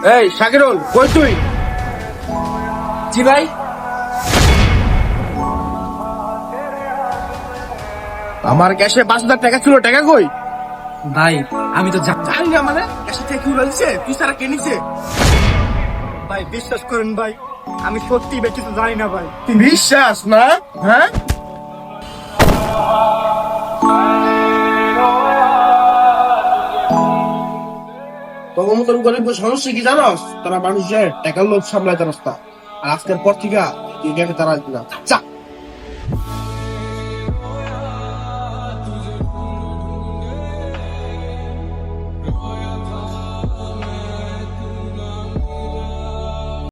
এই শাকিরুল, কই তুই? জি ভাই। আমার ক্যাশে 5,000 টাকা ছিল, টাকা কই? ভাই আমি তো জানি না, মানে ক্যাশে থেকে কি উড়াইছে? তুই সারা কে নিছে? ভাই বিশ্বাস করেন ভাই, আমি সত্যি বেশি তো জানি না ভাই। বিশ্বাস না? হ্যাঁ, তোর মতন গরিব সমস্যা কি জানোস? তারা মানুষের টাকার লোভ সামলায় তারা, আর আজকের পর থেকে তুই তারা আসবি না।